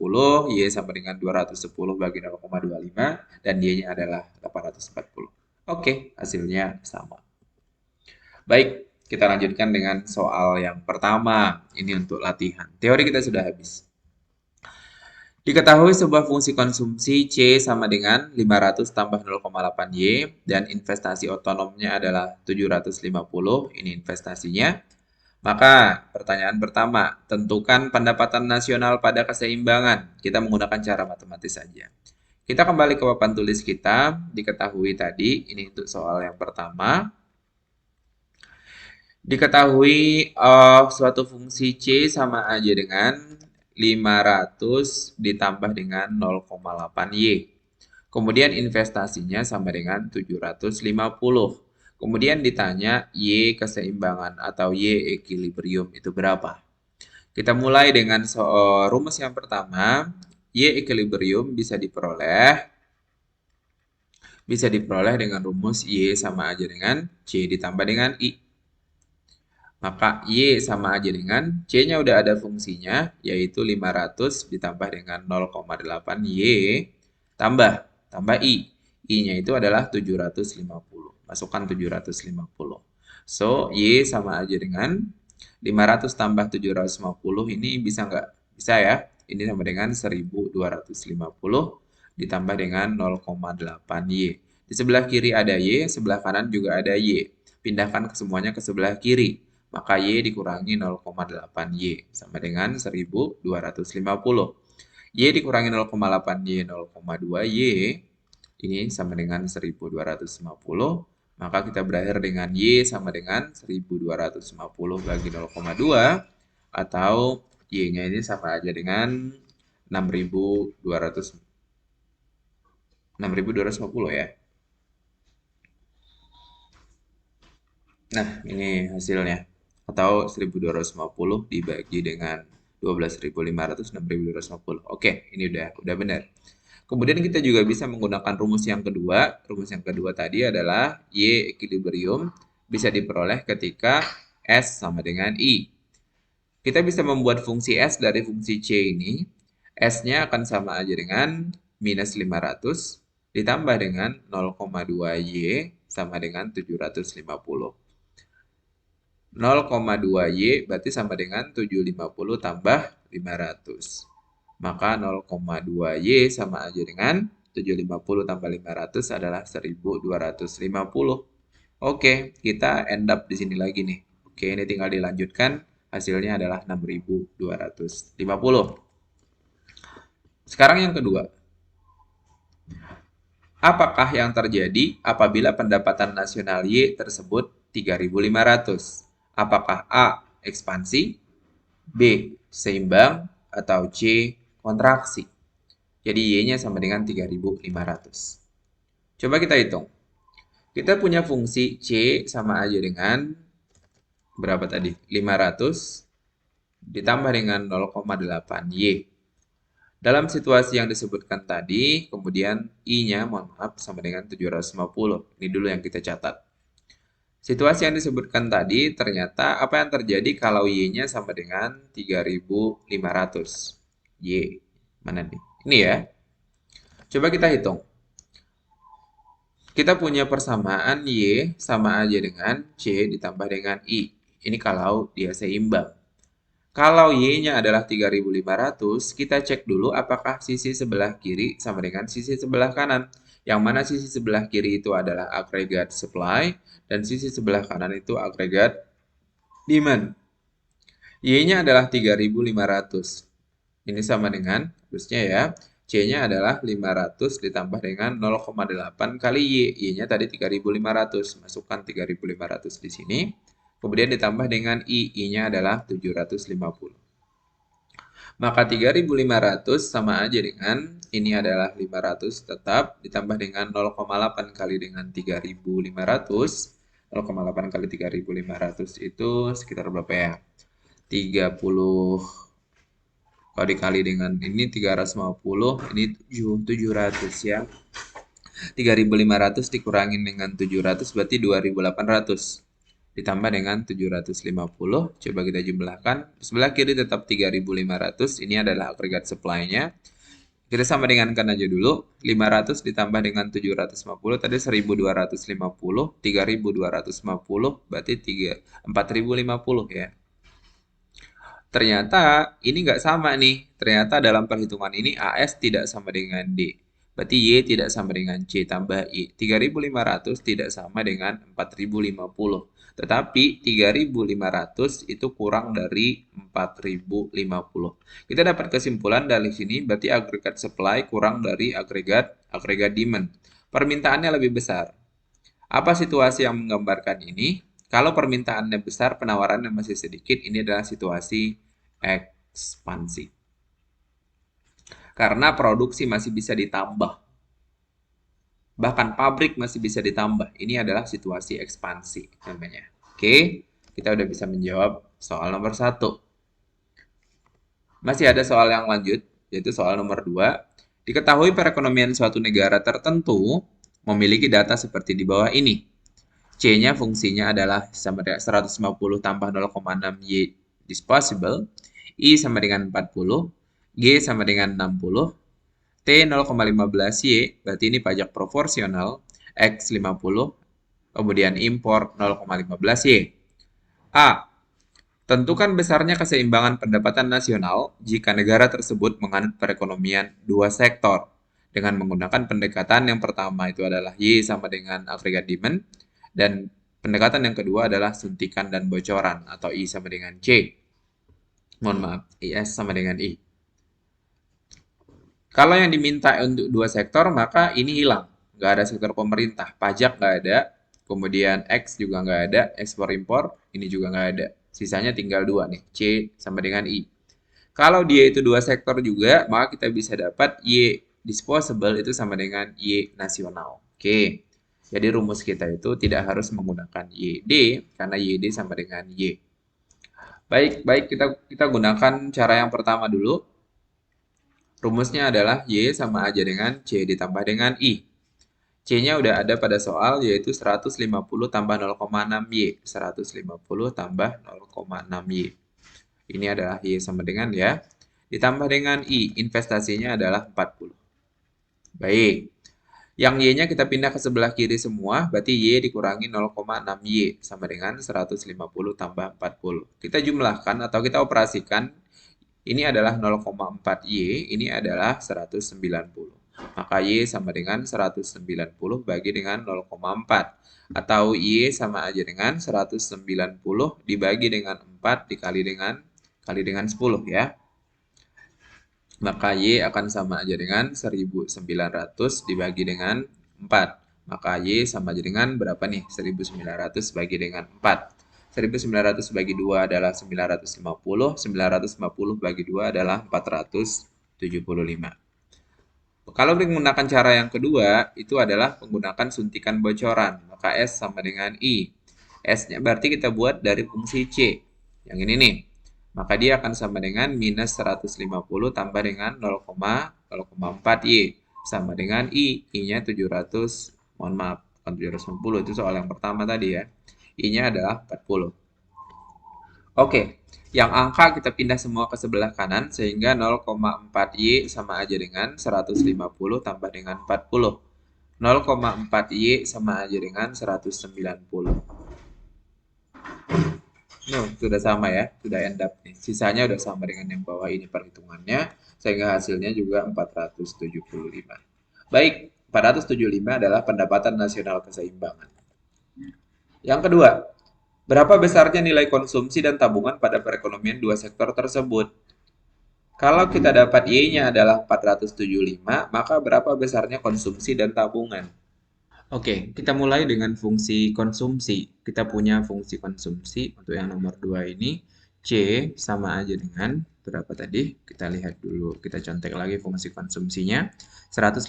Y sama dengan 210 bagi 0,25, dan Y-nya adalah 840. Oke, hasilnya sama. Baik, kita lanjutkan dengan soal yang pertama. Ini untuk latihan. Teori kita sudah habis. Diketahui sebuah fungsi konsumsi C sama dengan 500 tambah 0,8Y dan investasi otonomnya adalah 750. Ini investasinya. Maka pertanyaan pertama, tentukan pendapatan nasional pada keseimbangan. Kita menggunakan cara matematis saja. Kita kembali ke papan tulis kita, diketahui tadi, ini untuk soal yang pertama. Diketahui suatu fungsi C sama aja dengan 500 ditambah dengan 0,8Y. Kemudian investasinya sama dengan 750. Kemudian ditanya Y keseimbangan atau Y equilibrium itu berapa? Kita mulai dengan rumus yang pertama. Y equilibrium bisa diperoleh dengan rumus Y sama aja dengan C ditambah dengan I. Maka Y sama aja dengan C-nya udah ada fungsinya, yaitu 500 ditambah dengan 0,8Y tambah I. I-nya itu adalah 750. Masukkan 750. So, Y sama aja dengan 500 tambah 750 ini bisa nggak? Bisa ya. Ini sama dengan 1250 ditambah dengan 0,8Y. Di sebelah kiri ada Y, sebelah kanan juga ada Y. Pindahkan semuanya ke sebelah kiri. Maka Y dikurangi 0,8Y sama dengan 1250. Y dikurangi 0,8Y, 0,2Y. Ini sama dengan 1250. Maka kita berakhir dengan Y sama dengan 1250 bagi 0,2. Atau Y-nya ini sama aja dengan 6250 ya. Nah, ini hasilnya. Atau 1250 dibagi dengan 12.500, 6.250. Oke, ini udah benar. Kemudian kita juga bisa menggunakan rumus yang kedua. Rumus yang kedua tadi adalah Y equilibrium bisa diperoleh ketika S sama dengan I. Kita bisa membuat fungsi S dari fungsi C ini. S-nya akan sama aja dengan minus 500 ditambah dengan 0,2Y sama dengan 750. 0,2Y berarti sama dengan 750 tambah 500. Maka 0,2Y sama aja dengan 750 tambah 500 adalah 1250. Oke, kita end up di sini lagi nih. Oke, ini tinggal dilanjutkan. Hasilnya adalah 6250. Sekarang yang kedua. Apakah yang terjadi apabila pendapatan nasional Y tersebut 3.500? Apakah A. Ekspansi, B. Seimbang, atau C. Kontraksi? Jadi Y-nya sama dengan 3.500. Coba kita hitung. Kita punya fungsi C sama aja dengan berapa tadi? 500 ditambah dengan 0,8Y. Dalam situasi yang disebutkan tadi, kemudian I-nya, mohon maaf, sama dengan 750. Ini dulu yang kita catat. Situasi yang disebutkan tadi, ternyata apa yang terjadi kalau Y-nya sama dengan 3.500? Y, mana nih? Ini ya. Coba kita hitung. Kita punya persamaan Y sama aja dengan C ditambah dengan I. Ini kalau dia seimbang. Kalau Y-nya adalah 3.500, kita cek dulu apakah sisi sebelah kiri sama dengan sisi sebelah kanan. Yang mana sisi sebelah kiri itu adalah agregat supply, dan sisi sebelah kanan itu agregat demand. Y-nya adalah 3.500. Ini sama dengan, harusnya ya, C-nya adalah 500 ditambah dengan 0,8 kali Y. Y-nya tadi 3.500. Masukkan 3.500 di sini. Kemudian ditambah dengan I. I-nya adalah 750. Maka 3.500 sama aja dengan, ini adalah 500 tetap, ditambah dengan 0,8 kali dengan 3.500. 0,8 kali 3.500 itu sekitar berapa ya? 30. Kalau dikali dengan ini 350, ini 700 ya. 3.500 dikurangin dengan 700 berarti 2.800. Ditambah dengan 750. Coba kita jumlahkan. Sebelah kiri tetap 3.500. Ini adalah agregat supply-nya. Kita sama dengankan aja dulu. 500 ditambah dengan 750 tadi 1.250. 3.250 berarti 4.050 ya. Ternyata ini nggak sama nih. Ternyata dalam perhitungan ini AS tidak sama dengan D. Berarti Y tidak sama dengan C tambah I. 3.500 tidak sama dengan 4.050. Tetapi 3.500 itu kurang dari 4.050. Kita dapat kesimpulan dari sini berarti agregat supply kurang dari agregat demand. Permintaannya lebih besar. Apa situasi yang menggambarkan ini? Kalau permintaannya besar, penawarannya masih sedikit, ini adalah situasi ekspansi. Karena produksi masih bisa ditambah. Bahkan pabrik masih bisa ditambah. Ini adalah situasi ekspansi namanya. Oke, kita udah bisa menjawab soal nomor 1. Masih ada soal yang lanjut, yaitu soal nomor 2. Diketahui perekonomian suatu negara tertentu memiliki data seperti di bawah ini. C-nya fungsinya adalah sama dengan 150 tambah 0,6 Y disposable, I sama dengan 40, G sama dengan 60, T 0,15 Y, berarti ini pajak proporsional, X 50, kemudian impor 0,15 Y. A. Tentukan besarnya keseimbangan pendapatan nasional jika negara tersebut menganut perekonomian dua sektor. Dengan menggunakan pendekatan yang pertama itu adalah Y sama dengan agregat demand, dan pendekatan yang kedua adalah suntikan dan bocoran atau I sama dengan C. Mohon maaf, IS sama dengan I. Kalau yang diminta untuk dua sektor, maka ini hilang. Nggak ada sektor pemerintah. Pajak nggak ada. Kemudian X juga nggak ada. Ekspor-impor, ini juga nggak ada. Sisanya tinggal dua nih. C sama dengan I. Kalau dia itu dua sektor juga, maka kita bisa dapat Y disposable itu sama dengan Y nasional. Oke. Jadi rumus kita itu tidak harus menggunakan YD, karena YD sama dengan Y. Baik kita gunakan cara yang pertama dulu. Rumusnya adalah Y sama aja dengan C ditambah dengan I. C-nya udah ada pada soal, yaitu 150 tambah 0,6 Y. 150 tambah 0,6 Y. Ini adalah Y sama dengan ya. Ditambah dengan I, investasinya adalah 40. Baik. Yang Y-nya kita pindah ke sebelah kiri semua, berarti Y dikurangi 0,6 Y sama dengan 150 tambah 40. Kita jumlahkan atau kita operasikan. Ini adalah 0,4 Y, ini adalah 190. Maka Y sama dengan 190 bagi dengan 0,4. Atau Y sama aja dengan 190 dibagi dengan 4 dikali dengan 10 ya. Maka Y akan sama aja dengan 1900 dibagi dengan 4. Maka Y sama aja dengan berapa nih? 1900 bagi dengan 4. 1900 bagi 2 adalah 950. 950 bagi 2 adalah 475. Kalau menggunakan cara yang kedua, itu adalah menggunakan suntikan bocoran. Maka S sama dengan I. S-nya berarti kita buat dari fungsi C. Yang ini nih. Maka dia akan sama dengan minus 150 tambah dengan 0,4 Y. Sama dengan I. I-nya 700, mohon maaf, bukan 750, itu soal yang pertama tadi ya. I-nya adalah 40. Oke, yang angka kita pindah semua ke sebelah kanan, sehingga 0,4 Y sama aja dengan 150 tambah dengan 40. 0,4 Y sama aja dengan 190. Sudah sama ya, sudah end up nih. Sisanya udah sama dengan yang bawah ini perhitungannya, sehingga hasilnya juga 475. Baik, 475 adalah pendapatan nasional keseimbangan. Yang kedua, berapa besarnya nilai konsumsi dan tabungan pada perekonomian dua sektor tersebut? Kalau kita dapat Y-nya adalah 475, maka berapa besarnya konsumsi dan tabungan? Oke, kita mulai dengan fungsi konsumsi. Kita punya fungsi konsumsi untuk yang nomor 2 ini. C sama aja dengan berapa tadi? Kita lihat dulu. Kita contek lagi fungsi konsumsinya. 150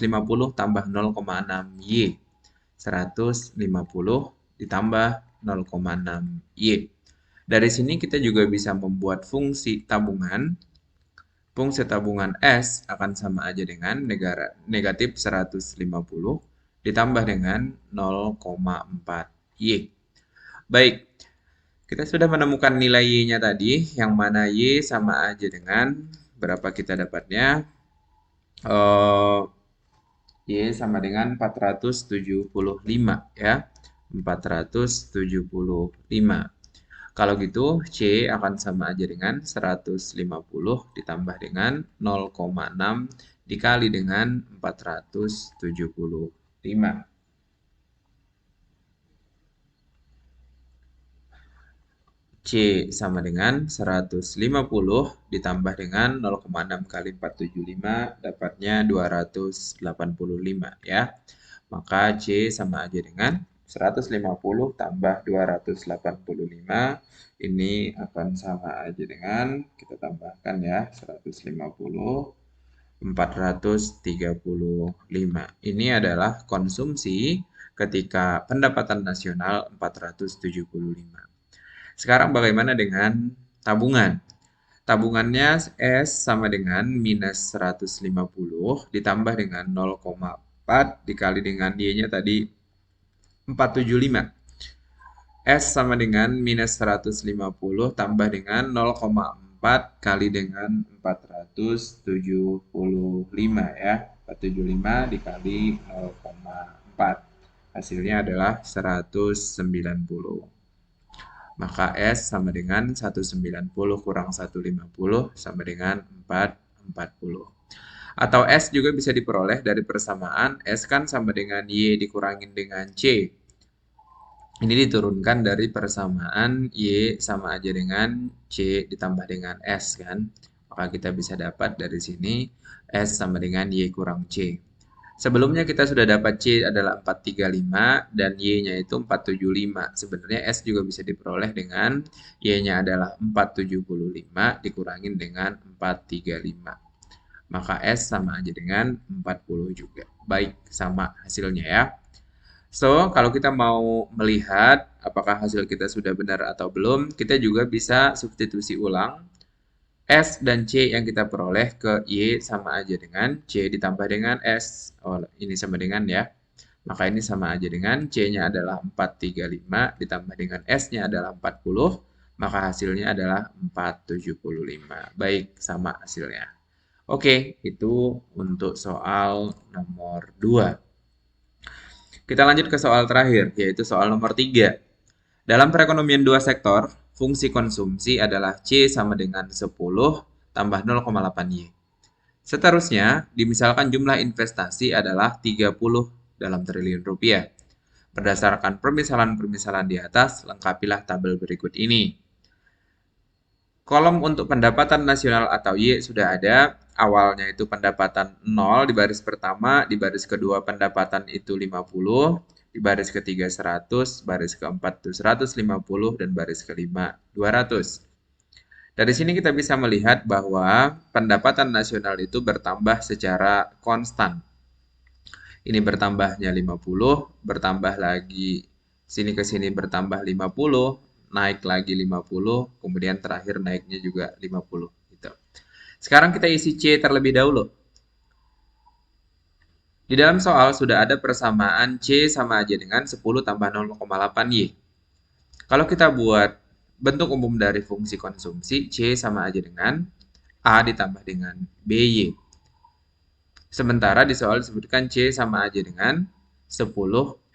tambah 0,6 Y. 150 ditambah 0,6 Y. Dari sini kita juga bisa membuat fungsi tabungan. Fungsi tabungan S akan sama aja dengan negatif 150 ditambah dengan 0,4 Y. Baik, kita sudah menemukan nilai Y-nya tadi, yang mana Y sama aja dengan berapa kita dapatnya? Y sama dengan 475 ya. 475. Kalau gitu, C akan sama aja dengan 150 ditambah dengan 0,6 dikali dengan 475. C sama dengan 150 ditambah dengan 0,6 kali 475 dapatnya 285 ya. Maka C sama aja dengan 150 tambah 285 ini akan sama aja dengan kita tambahkan ya 150 435. Ini adalah konsumsi ketika pendapatan nasional 475. Sekarang bagaimana dengan tabungan? Tabungannya S sama dengan minus 150 ditambah dengan 0,4 dikali dengan Y-nya tadi 475. S sama dengan minus 150 tambah dengan 0,4 kali dengan 475 ya. 475 dikali 0,4. Hasilnya adalah 190. Maka S sama dengan 190 kurang 150 sama dengan 440. Atau S juga bisa diperoleh dari persamaan S kan sama dengan Y dikurangin dengan C. Ini diturunkan dari persamaan Y sama aja dengan C ditambah dengan S kan. Maka kita bisa dapat dari sini S sama dengan Y kurang C. Sebelumnya kita sudah dapat C adalah 435 dan Y-nya itu 475. Sebenarnya S juga bisa diperoleh dengan Y-nya adalah 475 dikurangin dengan 435. Maka S sama aja dengan 40 juga. Baik, sama hasilnya ya. So, kalau kita mau melihat apakah hasil kita sudah benar atau belum, kita juga bisa substitusi ulang S dan C yang kita peroleh ke Y sama aja dengan C ditambah dengan S. Oh, ini sama dengan ya. Maka ini sama aja dengan C-nya adalah 435 ditambah dengan S-nya adalah 40. Maka hasilnya adalah 475. Baik, sama hasilnya. Oke, itu untuk soal nomor 2. Kita lanjut ke soal terakhir, yaitu soal nomor 3. Dalam perekonomian dua sektor, fungsi konsumsi adalah C sama dengan 10 tambah 0,8 Y. Seterusnya, dimisalkan jumlah investasi adalah 30 dalam triliun rupiah. Berdasarkan permisalan-permisalan di atas, lengkapilah tabel berikut ini. Kolom untuk pendapatan nasional atau Y sudah ada. Awalnya itu pendapatan 0 di baris pertama, di baris kedua pendapatan itu 50, di baris ketiga 100, baris keempat itu 150, dan baris kelima 200. Dari sini kita bisa melihat bahwa pendapatan nasional itu bertambah secara konstan. Ini bertambahnya 50, bertambah lagi sini ke sini bertambah 50, naik lagi 50, kemudian terakhir naiknya juga 50 gitu. Sekarang kita isi C terlebih dahulu. Di dalam soal sudah ada persamaan C sama aja dengan 10 tambah 0,8 Y. Kalau kita buat bentuk umum dari fungsi konsumsi, C sama aja dengan A ditambah dengan BY. Sementara di soal disebutkan C sama aja dengan 10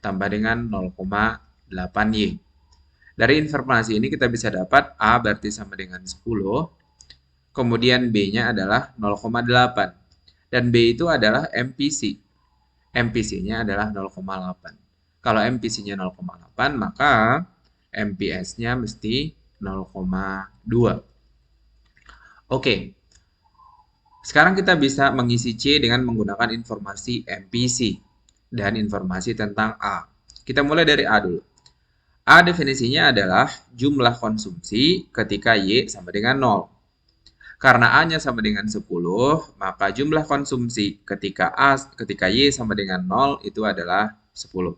tambah dengan 0,8 Y. Dari informasi ini kita bisa dapat A berarti sama dengan 10, kemudian B-nya adalah 0,8. Dan B itu adalah MPC. MPC-nya adalah 0,8. Kalau MPC-nya 0,8, maka MPS-nya mesti 0,2. Oke. Sekarang kita bisa mengisi C dengan menggunakan informasi MPC dan informasi tentang A. Kita mulai dari A dulu. A definisinya adalah jumlah konsumsi ketika Y sama dengan 0. Karena A-nya sama dengan 10, maka jumlah konsumsi ketika Y sama dengan 0 itu adalah 10.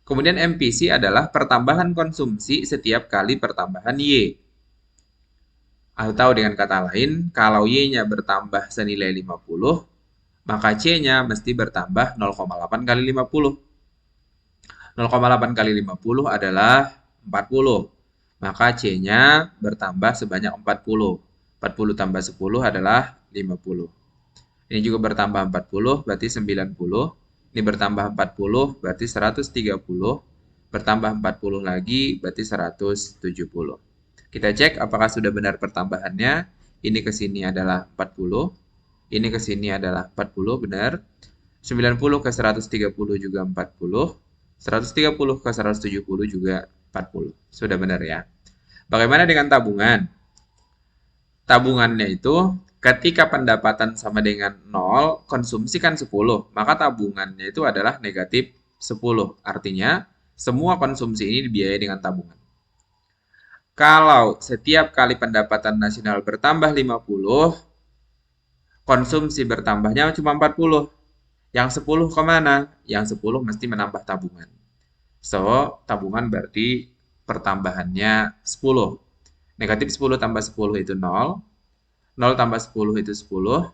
Kemudian MPC adalah pertambahan konsumsi setiap kali pertambahan Y. Atau dengan kata lain, kalau Y-nya bertambah senilai 50, maka C-nya mesti bertambah 0,8 kali 50. 0,8 kali 50 adalah 40. Maka C-nya bertambah sebanyak 40. 40 tambah 10 adalah 50. Ini juga bertambah 40, berarti 90. Ini bertambah 40, berarti 130. Bertambah 40 lagi, berarti 170. Kita cek apakah sudah benar pertambahannya. Ini ke sini adalah 40. Ini ke sini adalah 40, benar. 90 ke 130 juga 40. 130 ke 170 juga 40. Sudah benar ya. Bagaimana dengan tabungan? Tabungannya itu ketika pendapatan sama dengan 0, konsumsi kan 10, maka tabungannya itu adalah negatif 10. Artinya, semua konsumsi ini dibiayai dengan tabungan. Kalau setiap kali pendapatan nasional bertambah 50, konsumsi bertambahnya cuma 40. Yang 10 kemana? Yang 10 mesti menambah tabungan. So, tabungan berarti pertambahannya 10. Negatif 10 tambah 10 itu 0. 0 tambah 10 itu 10.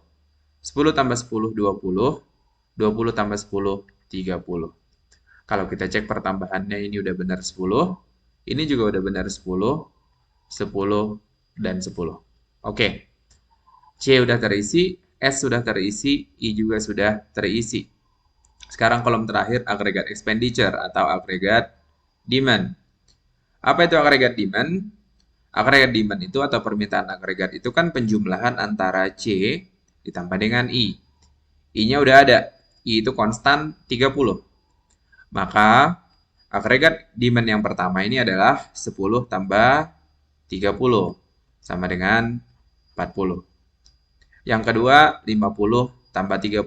10 tambah 10, 20. 20 tambah 10, 30. Kalau kita cek pertambahannya ini udah benar 10. Ini juga udah benar 10. 10 dan 10. Oke. C udah terisi, S sudah terisi, I juga sudah terisi. Sekarang kolom terakhir agregat expenditure atau agregat demand. Apa itu agregat demand? Agregat demand itu atau permintaan agregat itu kan penjumlahan antara C ditambah dengan I. I-nya udah ada. I itu konstan 30. Maka agregat demand yang pertama ini adalah 10 tambah 30 sama dengan 40. Yang kedua 50 tambah 30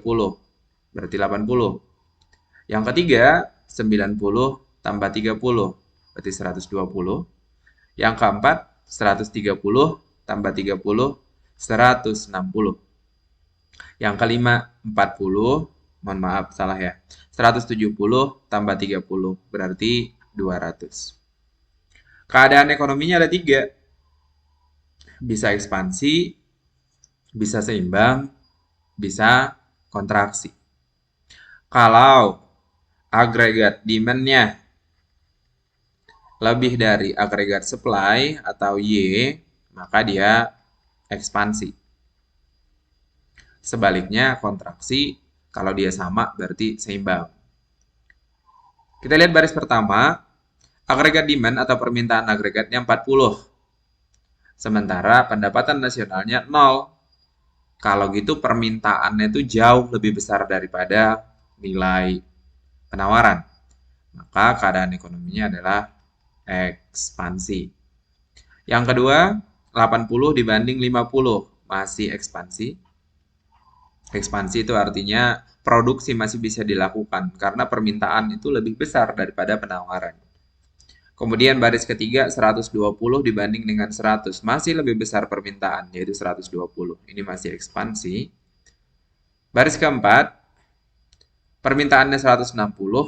berarti 80. Yang ketiga 90 tambah 30 berarti 120. Yang keempat 130 tambah 30 160. Yang kelima 40, mohon maaf salah ya. 170 tambah 30 berarti 200. Keadaan ekonominya ada 3. Bisa ekspansi, bisa seimbang, bisa kontraksi. Kalau agregat demand-nya lebih dari agregat supply atau Y, maka dia ekspansi. Sebaliknya kontraksi, kalau dia sama berarti seimbang. Kita lihat baris pertama, agregat demand atau permintaan agregatnya 40. Sementara pendapatan nasionalnya 0. Kalau gitu permintaannya itu jauh lebih besar daripada nilai penawaran. Maka keadaan ekonominya adalah ekspansi. Yang kedua, 80 dibanding 50 masih ekspansi. Ekspansi itu artinya produksi masih bisa dilakukan karena permintaan itu lebih besar daripada penawaran. Kemudian baris ketiga 120 dibanding dengan 100 masih lebih besar permintaan yaitu 120. Ini masih ekspansi. Baris keempat permintaannya 160,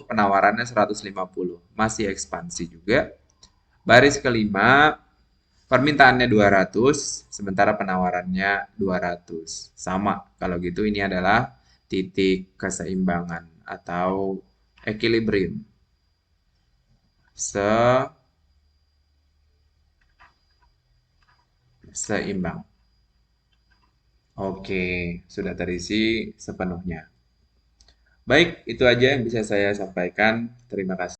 penawarannya 150. Masih ekspansi juga. Baris kelima permintaannya 200 sementara penawarannya 200. Sama. Kalau gitu ini adalah titik keseimbangan atau equilibrium. Seimbang. Oke, sudah terisi sepenuhnya. Baik, itu aja yang bisa saya sampaikan. Terima kasih.